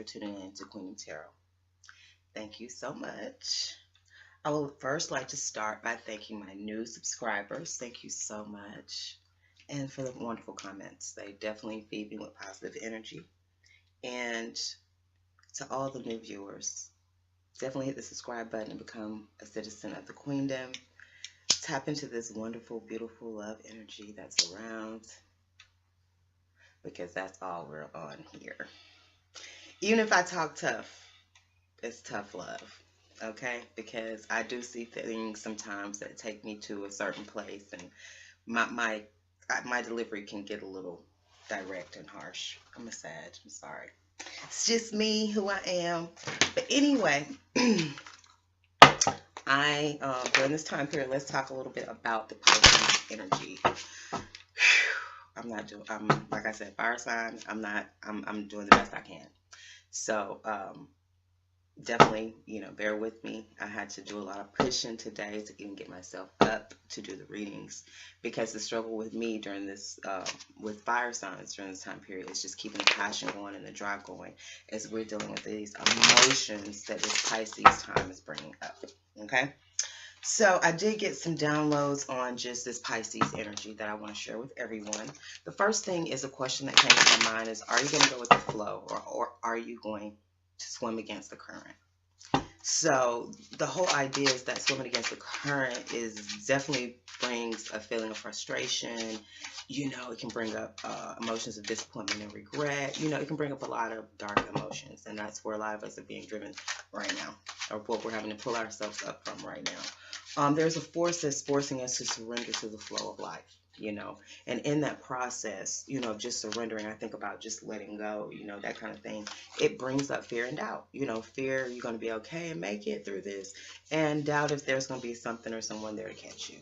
for tuning in to Queen Tarot. Thank you so much. I would first like to start by thanking my new subscribers. Thank you so much. And for the wonderful comments. They definitely feed me with positive energy. And to all the new viewers, definitely hit the subscribe button and become a citizen of the Queendom. Tap into this wonderful, beautiful love energy that's around, because that's all we're on here. Even if I talk tough, it's tough love, okay? Because I do see things sometimes that take me to a certain place, and my delivery can get a little direct and harsh. I'm a Sag, I'm sorry. It's just me, who I am. But anyway, during this time period, let's talk a little bit about the Pisces energy. I'm like I said, fire sign. I'm doing the best I can. So, definitely, bear with me. I had to do a lot of pushing today to even get myself up to do the readings, because the struggle with me during this, with fire signs during this time period, is just keeping the passion going and the drive going as we're dealing with these emotions that this Pisces time is bringing up. Okay. So I did get some downloads on just this Pisces energy that I want to share with everyone. The first thing is a question that came to my mind is, are you going to go with the flow, or are you going to swim against the current? So the whole idea is that swimming against the current definitely brings a feeling of frustration. It can bring up emotions of disappointment and regret. It can bring up a lot of dark emotions, and that's where a lot of us are being driven right now, or what we're having to pull ourselves up from right now. There's a force that's forcing us to surrender to the flow of life. And in that process, just surrendering, I think about just letting go, that kind of thing. It brings up fear and doubt. Fear you're going to be okay and make it through this, and doubt if there's going to be something or someone there to catch you.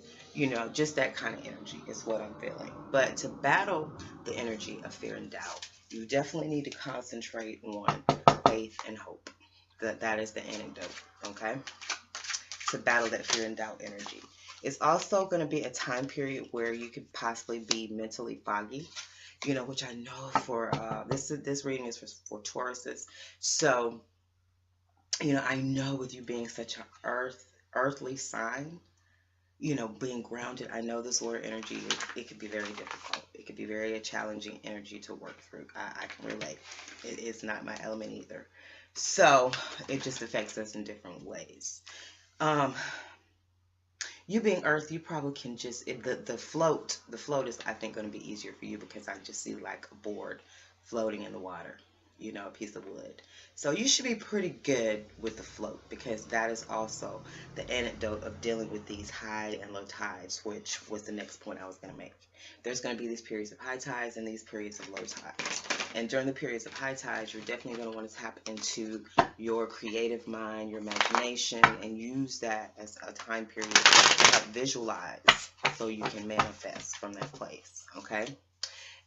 Just that kind of energy is what I'm feeling. But to battle the energy of fear and doubt, you definitely need to concentrate on faith and hope. That is the antidote, okay? To battle that fear and doubt energy. It's also going to be a time period where you could possibly be mentally foggy, which I know for this reading is for Tauruses. So, I know with you being such an earthly sign, being grounded, I know this water energy, it could be very difficult. It could be very challenging energy to work through. I can relate. It's not my element either. So it just affects us in different ways. You being earth, you probably can just, the float is, I think, going to be easier for you, because I just see like a board floating in the water, a piece of wood. So you should be pretty good with the float, because that is also the antidote of dealing with these high and low tides, which was the next point I was going to make. There's going to be these periods of high tides and these periods of low tides. And during the periods of high tides, you're definitely going to want to tap into your creative mind, your imagination, and use that as a time period to help visualize so you can manifest from that place, okay?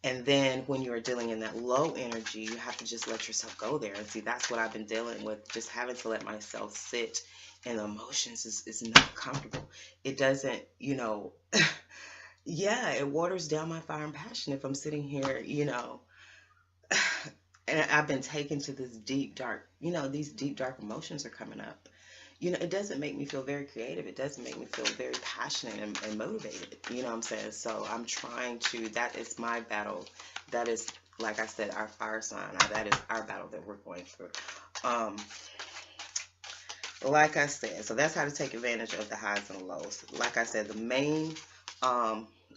And then when you're dealing in that low energy, you have to just let yourself go there. And see, that's what I've been dealing with, just having to let myself sit in the emotions is not comfortable. It doesn't, yeah, it waters down my fire and passion if I'm sitting here, and I've been taken to this deep, dark, these deep, dark emotions are coming up. It doesn't make me feel very creative. It doesn't make me feel very passionate and motivated. You know what I'm saying? So I'm trying to, that is my battle. That is, like I said, our fire sign. That is our battle that we're going through. Like I said, so that's how to take advantage of the highs and the lows. Like I said, the main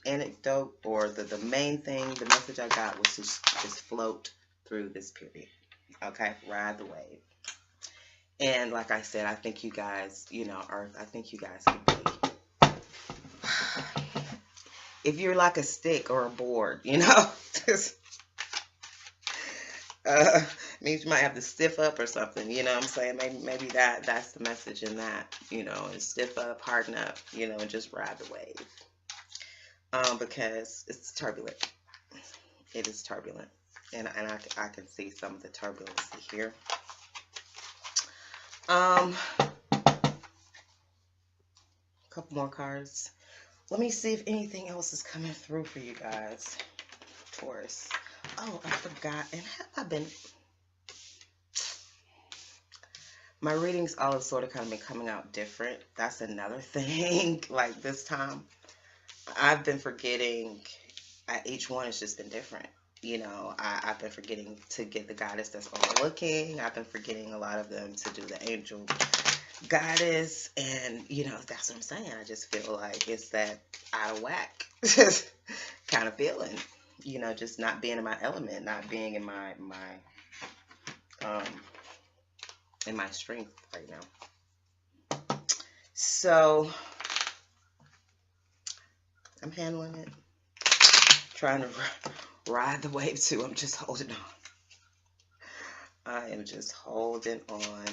anecdote, or the main thing, the message I got was to just float through this period. Okay? Ride the wave. And like I said, I think you guys, Earth, I think you guys could be, if you're like a stick or a board, just, means you might have to stiff up or something, you know what I'm saying? Maybe that's the message in that, and stiff up, harden up, and just ride the wave. Because it's turbulent. It is turbulent. And I can see some of the turbulence here. A couple more cards. Let me see if anything else is coming through for you guys, Taurus. Oh, I forgot. And have I been... My readings all have sort of kind of been coming out different. That's another thing. Like this time, I've been forgetting. Each one has just been different. I've been forgetting to get the goddess that's overlooking. I've been forgetting a lot of them to do the angel goddess. And, that's what I'm saying. I just feel like it's that out of whack kind of feeling. Just not being in my element, not being in my strength right now. So I'm handling it, trying to ride the wave too. I'm just holding on. I am just holding on.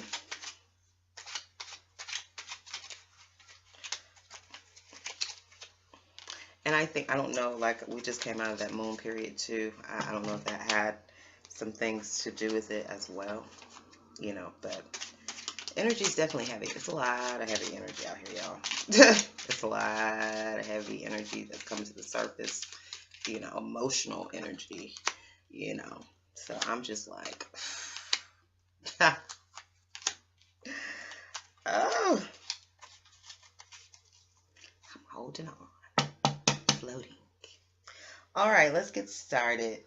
And I don't know, like we just came out of that moon period too. I don't know if that had some things to do with it as well, but energy is definitely heavy. It's a lot of heavy energy out here, y'all. It's a lot of heavy energy that's coming to the surface, emotional energy, So I'm just like, oh, I'm holding on, floating. All right, let's get started.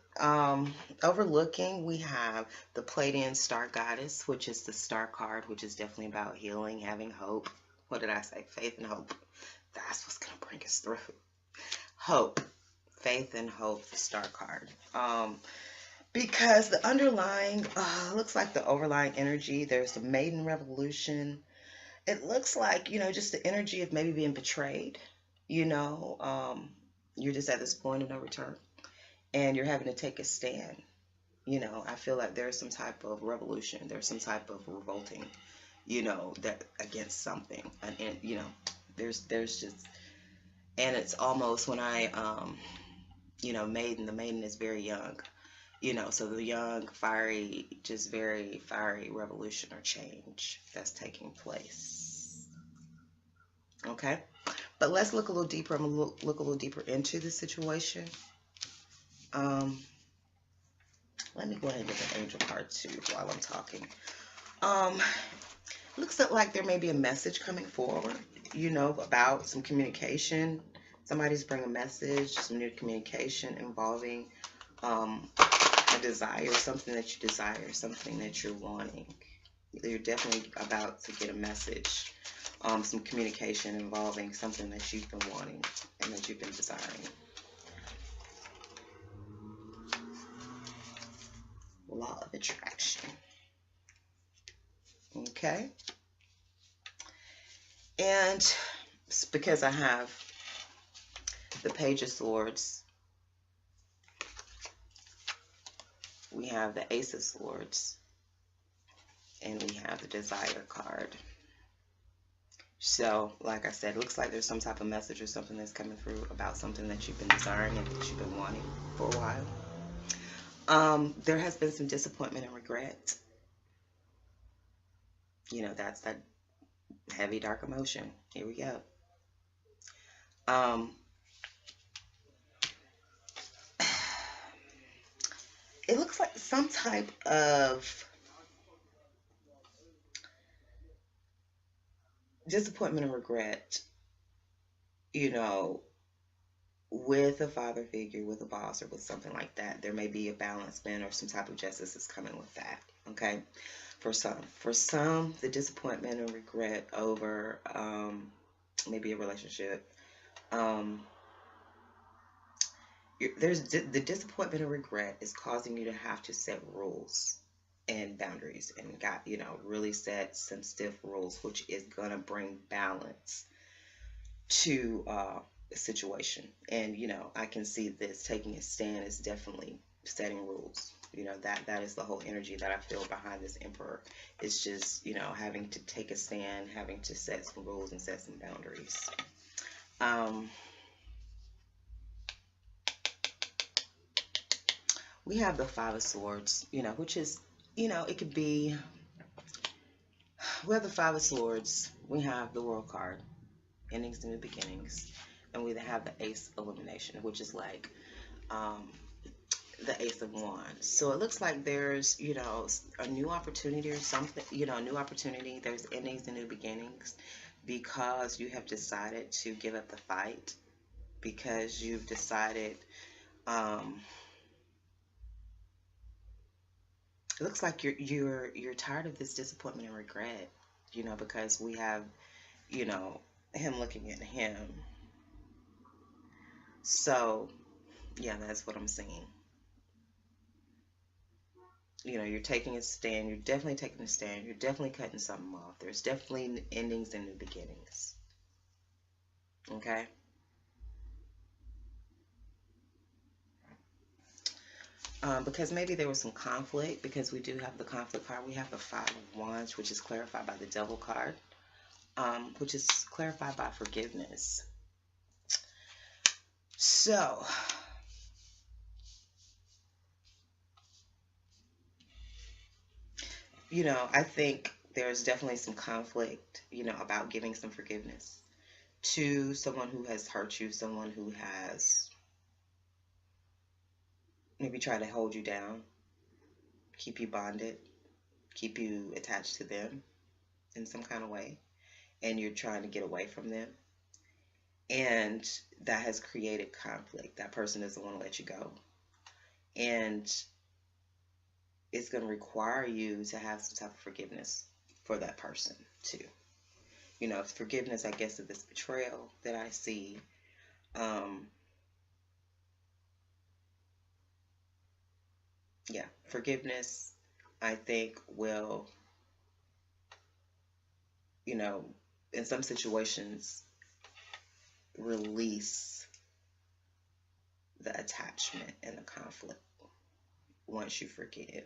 Overlooking, we have the Pleiadian Star Goddess, which is the star card, which is definitely about healing, having hope. What did I say? Faith and hope. That's what's going to bring us through. Hope. Faith and hope, the star card. Because the underlying, looks like the overlying energy, there's the maiden revolution. It looks like, just the energy of maybe being betrayed, you're just at this point of no return and you're having to take a stand. I feel like there's some type of revolution, there's some type of revolting, that against something. And there's just, and it's almost when maiden, the maiden is very young, so the young, fiery, just very fiery revolution or change that's taking place. Okay. But let's look a little deeper. I'm going to look a little deeper into the situation. Let me go ahead and get the angel card too while I'm talking. Looks like there may be a message coming forward, about some communication. Somebody's bringing a message, some new communication involving a desire, something that you desire, something that you're wanting. You're definitely about to get a message. Some communication involving something that you've been wanting and that you've been desiring. Law of attraction. Okay. And it's because I have the Page of Swords, we have the Ace of Swords, and we have the Desire card. So, like I said, it looks like there's some type of message or something that's coming through about something that you've been desiring and that you've been wanting for a while. There has been some disappointment and regret. That's that heavy, dark emotion. Here we go. It looks like some type of disappointment and regret, with a father figure, with a boss, or with something like that. There may be a balance been or some type of justice is coming with that. Okay. For some, the disappointment and regret over maybe a relationship. The disappointment and regret is causing you to have to set rules and boundaries and really set some stiff rules, which is going to bring balance to the situation. And I can see this taking a stand is definitely setting rules. That is the whole energy that I feel behind this Emperor. It's just having to take a stand, having to set some rules and set some boundaries. We have the Five of Swords, which is, it could be, we have the Five of Swords, we have the World card, endings and new beginnings, and we have the Ace Illumination, which is like, the Ace of Wands. So it looks like there's, you know, a new opportunity or something, you know, a new opportunity. There's endings and new beginnings because you have decided to give up the fight, because you've decided, it looks like you're tired of this disappointment and regret, you know, because we have, you know, him looking at him. So, yeah, that's what I'm seeing. You know, you're taking a stand. You're definitely taking a stand. You're definitely cutting something off. There's definitely endings and new beginnings. Okay? Because maybe there was some conflict, because we do have the conflict card. We have the Five of Wands, which is clarified by the Devil card, which is clarified by forgiveness. So, you know, I think there's definitely some conflict, you know, about giving some forgiveness to someone who has hurt you, someone who has maybe tried to hold you down, keep you bonded, keep you attached to them in some kind of way, and you're trying to get away from them. And that has created conflict. That person doesn't want to let you go. And it's going to require you to have some type of forgiveness for that person, too. You know, forgiveness, I guess, of this betrayal that I see. Yeah, forgiveness, I think, will, you know, in some situations, release the attachment and the conflict once you forgive.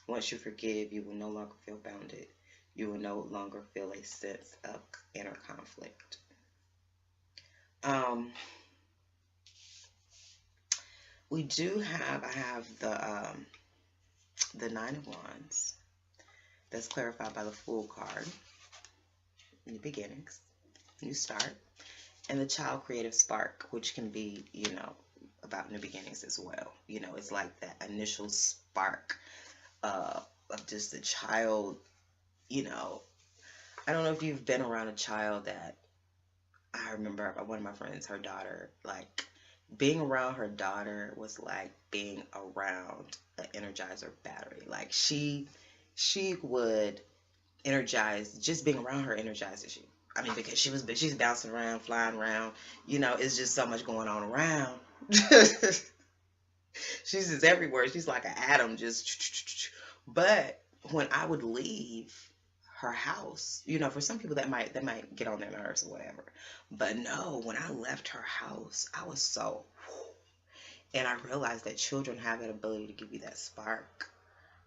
Once you forgive, you will no longer feel bounded. You will no longer feel a sense of inner conflict. We do have, I have the Nine of Wands. That's clarified by the Fool card. New beginnings, new start. And the Child Creative Spark, which can be, you know, about new beginnings as well. You know, it's like that initial spark of just a child, you know. I don't know if you've been around a child that, I remember one of my friends, her daughter, like, being around her daughter was like being around an Energizer battery. Like, she would energize, just being around her energizes you. I mean, because she's bouncing around, flying around, you know, it's just so much going on around. She's just everywhere. She's like an atom, just. But when I would leave her house, you know, for some people that might get on their nerves or whatever. But no, when I left her house, I was so, and I realized that children have that ability to give you that spark.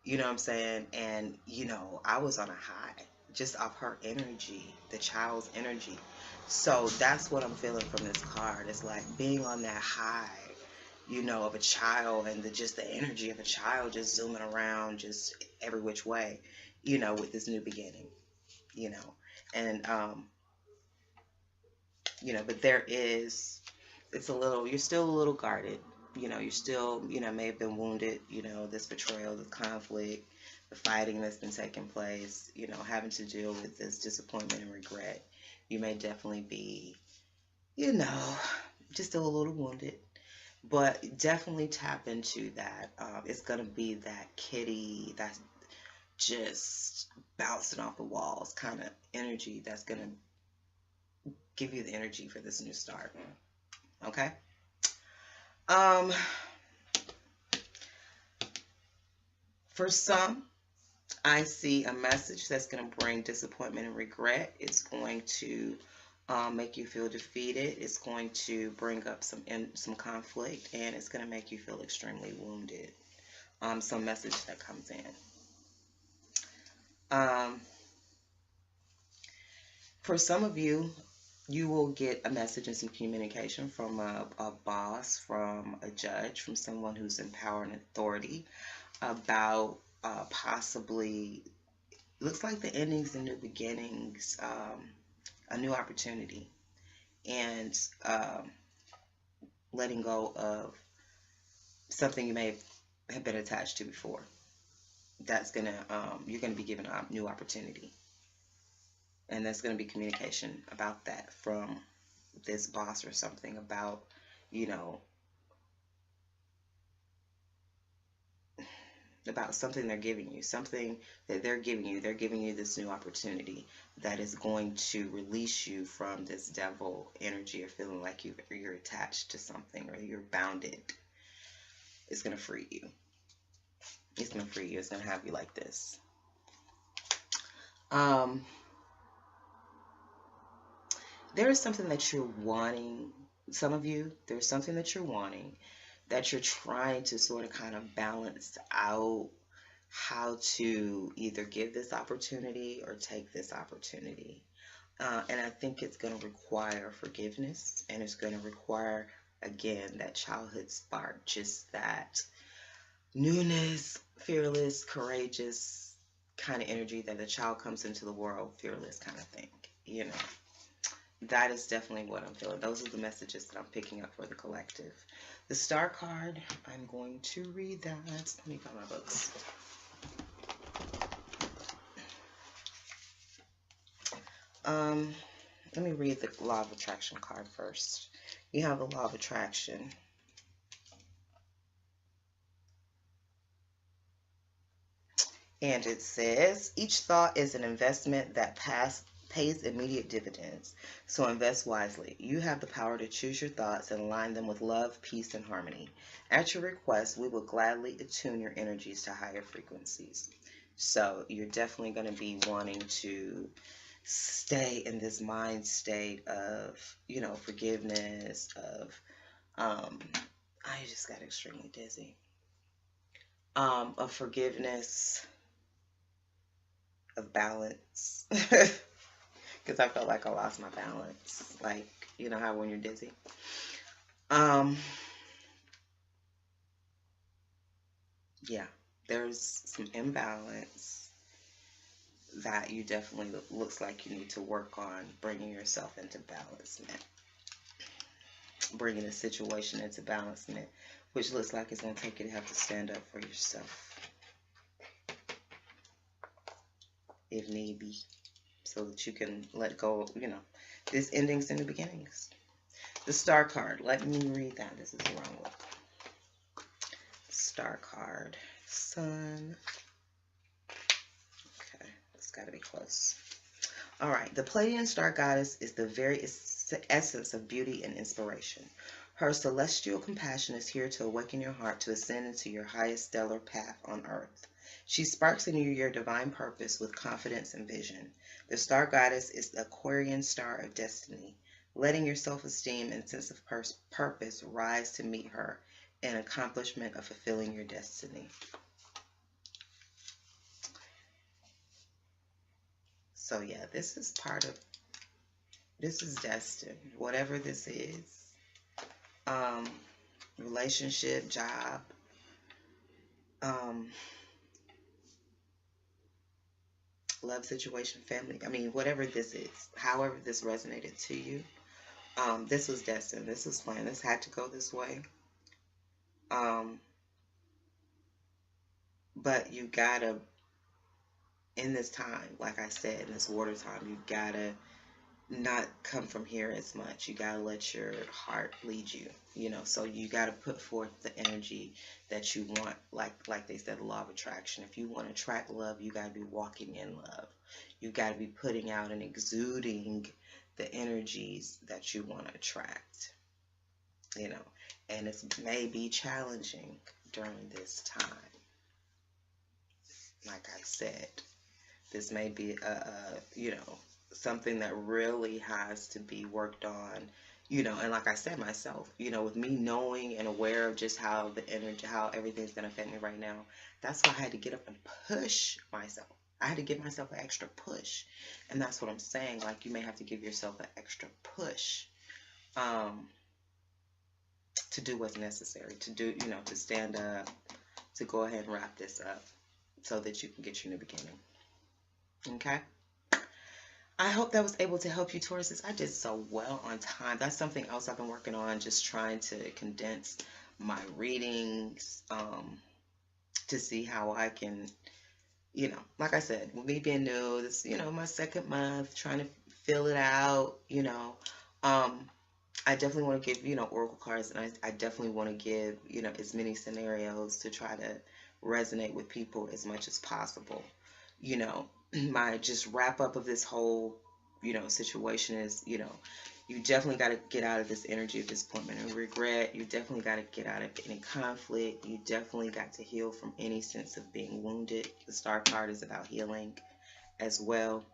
You know what I'm saying? And, you know, I was on a high just off her energy, the child's energy. So that's what I'm feeling from this card. It's like being on that high, you know, of a child, and just the energy of a child just zooming around just every which way, you know, with this new beginning, you know. And, you know, but it's a little, you're still a little guarded. You know, you're still, you know, may have been wounded, you know, this betrayal, the conflict, the fighting that's been taking place, you know, having to deal with this disappointment and regret. You may definitely be, you know, just still a little wounded, but definitely tap into that. It's going to be that kitty that's just bouncing off the walls kind of energy that's going to give you the energy for this new start. Okay? For some, I see a message that's going to bring disappointment and regret. It's going to make you feel defeated. It's going to bring up some conflict, and it's going to make you feel extremely wounded. Some message that comes in. For some of you, you will get a message and some communication from a boss, from a judge, from someone who's in power and authority about possibly, looks like the endings and new beginnings, a new opportunity, and letting go of something you may have been attached to before. That's gonna you're gonna be given a new opportunity, and that's gonna be communication about that from this boss or something about, you know, about something they're giving you, something that they're giving you. They're giving you this new opportunity that is going to release you from this devil energy, or feeling like you're attached to something or you're bounded. It's going to free you. It's going to free you. It's going to have you like this. There is something that you're wanting. Some of you, there's something that you're wanting, that you're trying to sort of kind of balance out how to either give this opportunity or take this opportunity. And I think it's going to require forgiveness, and it's going to require, again, that childhood spark, just that newness, fearless, courageous kind of energy that the child comes into the world, fearless kind of thing, you know. That is definitely what I'm feeling. Those are the messages that I'm picking up for the collective. The Star card, I'm going to read that. Let me find my books. Let me read the Law of Attraction card first. You have the Law of Attraction. And it says, each thought is an investment that pays immediate dividends. So invest wisely. You have the power to choose your thoughts and align them with love, peace, and harmony. At your request, we will gladly attune your energies to higher frequencies. So you're definitely going to be wanting to stay in this mind state of, you know, forgiveness, of, I just got extremely dizzy, of forgiveness, of balance, because I felt like I lost my balance, like, you know how when you're dizzy. Yeah, there's some imbalance that you definitely looks like you need to work on bringing yourself into balancement, bringing the situation into balancement, which looks like it's going to take you to have to stand up for yourself, if need be, so that you can let go, you know, there's endings and the beginnings. The Star card, let me read that. This is the wrong one. Star card, Sun. Okay, it's got to be close. All right, the Pleiadian star goddess is the very essence of beauty and inspiration. Her celestial compassion is here to awaken your heart to ascend into your highest stellar path on earth. She sparks in you your divine purpose with confidence and vision. The star goddess is the Aquarian star of destiny, letting your self-esteem and sense of purpose rise to meet her in accomplishment of fulfilling your destiny. So yeah, this is destined. Whatever this is, relationship, job, love situation, family. I mean, whatever this is, however this resonated to you, this was destined. This was planned. This had to go this way. But you gotta, in this time, like I said, in this water time, you gotta not come from here as much. You gotta let your heart lead you, you know. So you gotta put forth the energy that you want, like they said, the law of attraction. If you want to attract love, you gotta be walking in love. You gotta be putting out and exuding the energies that you want to attract, you know. And it may be challenging during this time. Like I said, this may be you know, something that really has to be worked on, you know. And like I said myself, you know, with me knowing and aware of just how the energy, how everything's going to affect me right now, that's why I had to get up and push myself. I had to give myself an extra push. And that's what I'm saying. Like, you may have to give yourself an extra push to do what's necessary, to do, you know, to stand up, to go ahead and wrap this up so that you can get your new beginning. Okay? I hope that was able to help you, Tauruses. I did so well on time. That's something else I've been working on, just trying to condense my readings, to see how I can, like I said, with me being new, this, my second month, trying to fill it out, I definitely want to give, oracle cards, and I definitely want to give, as many scenarios to try to resonate with people as much as possible. My just wrap up of this whole, situation is, you definitely got to get out of this energy of disappointment and regret. You definitely got to get out of any conflict. You definitely got to heal from any sense of being wounded. The Star card is about healing as well.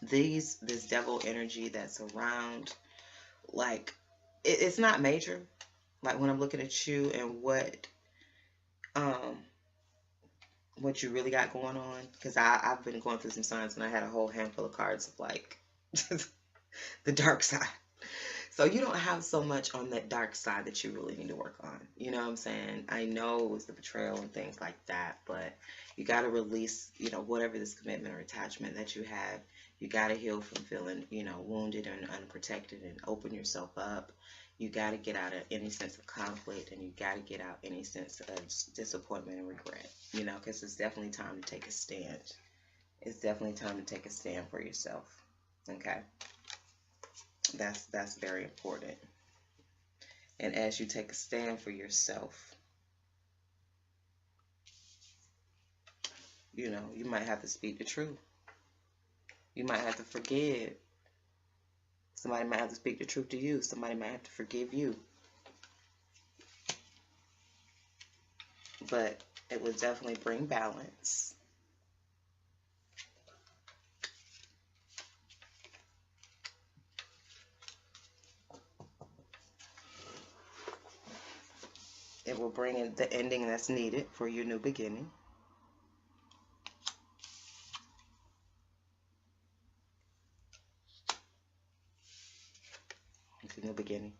This devil energy that's around, like, it's not major. Like, when I'm looking at you and what you really got going on, because I've been going through some signs and I had a whole handful of cards of, like, the dark side. So you don't have so much on that dark side that you really need to work on. You know what I'm saying? I know it was the betrayal and things like that, but you got to release, whatever this commitment or attachment that you have. You got to heal from feeling, wounded and unprotected, and open yourself up. You got to get out of any sense of conflict, and you got to get out any sense of disappointment and regret, because it's definitely time to take a stand. It's definitely time to take a stand for yourself. Okay? That's very important. And as you take a stand for yourself, you might have to speak the truth. You might have to forgive. Somebody might have to speak the truth to you. Somebody might have to forgive you. But it will definitely bring balance. It will bring in the ending that's needed for your new beginning. It's a new beginning.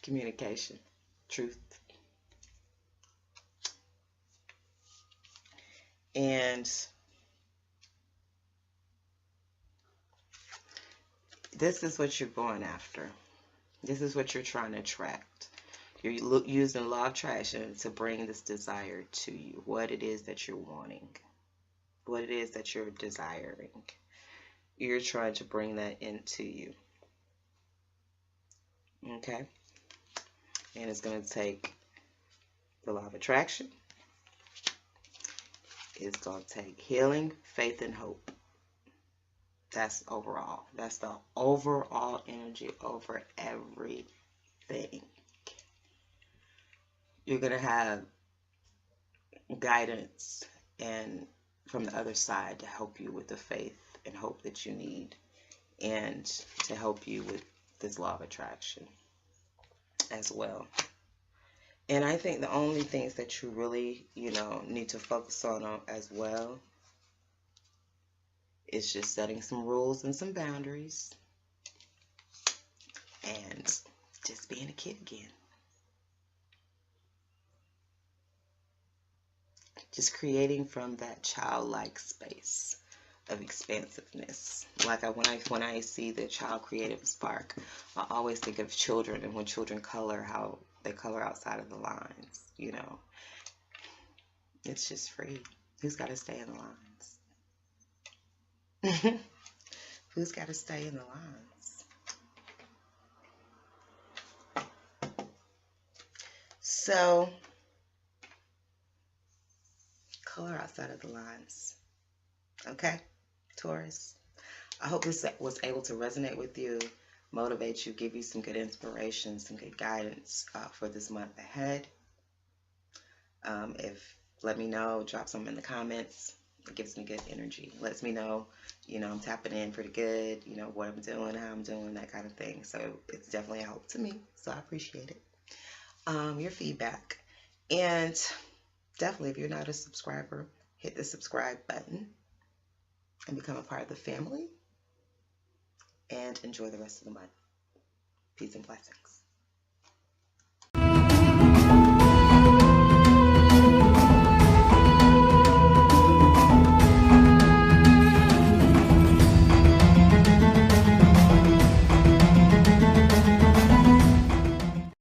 Communication. Truth. And this is what you're going after. This is what you're trying to attract. You're using law of attraction to bring this desire to you. What it is that you're wanting. What it is that you're desiring. You're trying to bring that into you. Okay? And it's going to take the law of attraction. It's going to take healing, faith, and hope. That's overall. That's the overall energy over everything. You're going to have guidance and from the other side to help you with the faith and hope that you need, and to help you with this law of attraction as well. And I think the only things that you really, need to focus on as well is just setting some rules and some boundaries and just being a kid again. Just creating from that childlike space of expansiveness. Like when I see the child creative spark, I always think of children, and when children color, how they color outside of the lines, It's just free. Who's got to stay in the lines? Who's got to stay in the lines? So, color outside of the lines. Okay, Taurus? I hope this was able to resonate with you, motivate you, give you some good inspiration, some good guidance for this month ahead. Let me know, drop something in the comments. It gives me good energy. Lets me know, I'm tapping in pretty good, what I'm doing, how I'm doing, that kind of thing. So it's definitely a help to me. So I appreciate it. Your feedback. And definitely, if you're not a subscriber, hit the subscribe button and become a part of the family. And enjoy the rest of the month. Peace and blessings.